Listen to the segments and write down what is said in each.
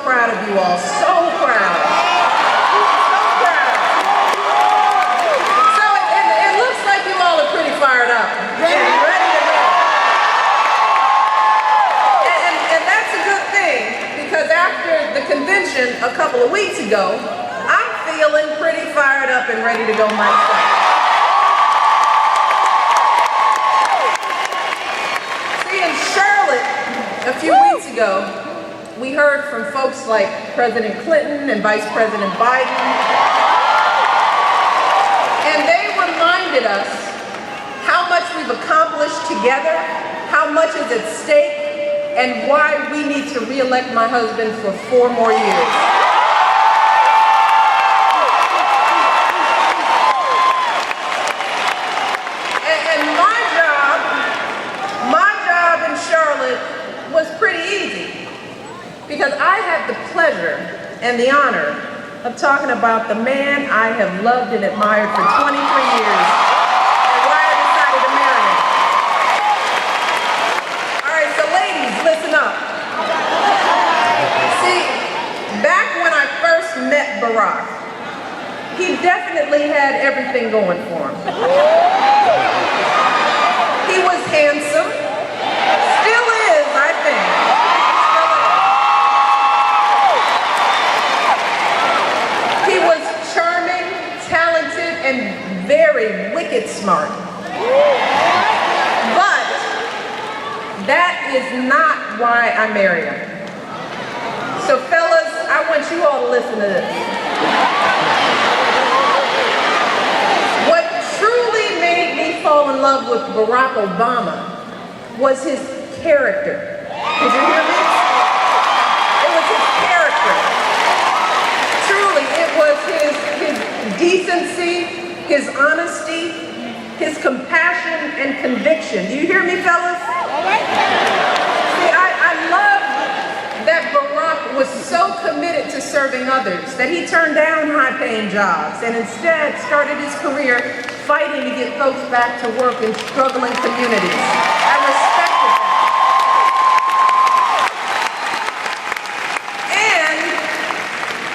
proud of you all, so proud. So proud. So it looks like you all are pretty fired up and ready to go. And that's a good thing, because after the convention a couple of weeks ago, I'm feeling pretty fired up and ready to go myself. See, in Charlotte a few weeks ago, we heard from folks like President Clinton and Vice President Biden, and they reminded us how much we've accomplished together, how much is at stake, and why we need to re-elect my husband for 4 more years. And my job in Charlotte was pretty easy, because I had the pleasure and the honor of talking about the man I have loved and admired for 23 years, and why I decided to marry him. All right, so ladies, listen up. See, back when I first met Barack, he definitely had everything going for him. He was handsome, still is, I think. He was charming, talented, and very wicked smart. But that is not why I married him. So fellas, I want you all to listen to this. What truly made me fall in love with Barack Obama was his character. Did you hear me? It was his character. Truly, it was his decency, his honesty, his compassion and conviction. Do you hear me, fellas? See, I love that Barack was so committed to serving others that he turned down high-paying jobs and instead started his career fighting to get folks back to work in struggling communities. I respected that. And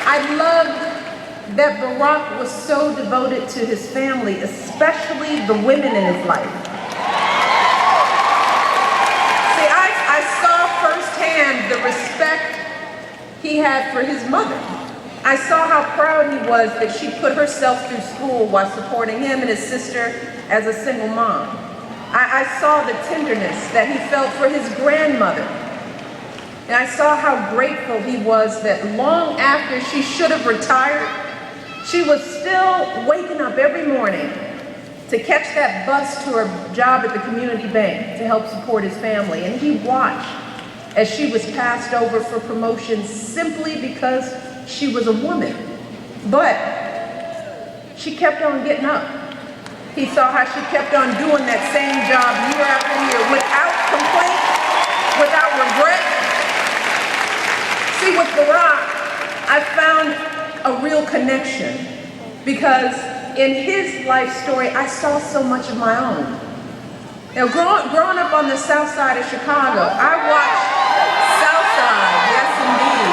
I loved that Barack was so devoted to his family, especially the women in his life. See, I saw firsthand the respect he had for his mother. I saw how proud he was that she put herself through school while supporting him and his sister as a single mom. I saw the tenderness that he felt for his grandmother. And I saw how grateful he was that long after she should have retired, she was still waking up every morning to catch that bus to her job at the community bank to help support his family. And he watched as she was passed over for promotion simply because she was a woman. But she kept on getting up. He saw how she kept on doing that same job year after year without complaint, without regret. See, with Barack, I found a real connection, because in his life story, I saw so much of my own. Now, growing up on the south side of Chicago, I watched South Side, yes indeed.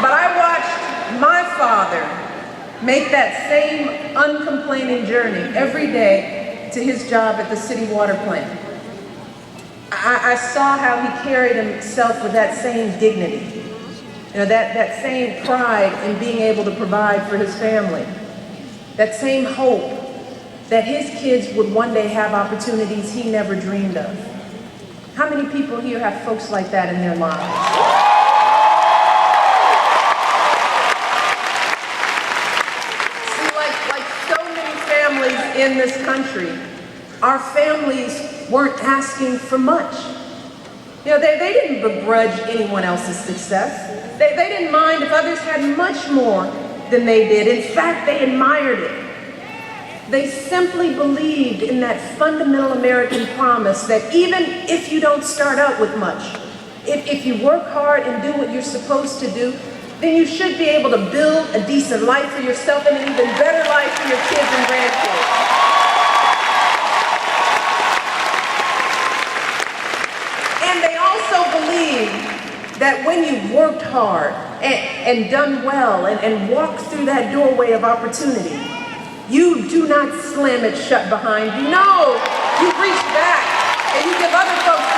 But I watched my father make that same uncomplaining journey every day to his job at the city water plant. I saw how he carried himself with that same dignity. You know, that same pride in being able to provide for his family. That same hope that his kids would one day have opportunities he never dreamed of. How many people here have folks like that in their lives? See, like so many families in this country, our families weren't asking for much. You know, they didn't begrudge anyone else's success. They didn't mind if others had much more than they did. In fact, they admired it. They simply believed in that fundamental American promise that even if you don't start out with much, if you work hard and do what you're supposed to do, then you should be able to build a decent life for yourself and an even better life for your kids and grandkids. And they also believed that when you've worked hard and done well and walked through that doorway of opportunity, you do not slam it shut behind you. No, you reach back and you give other folks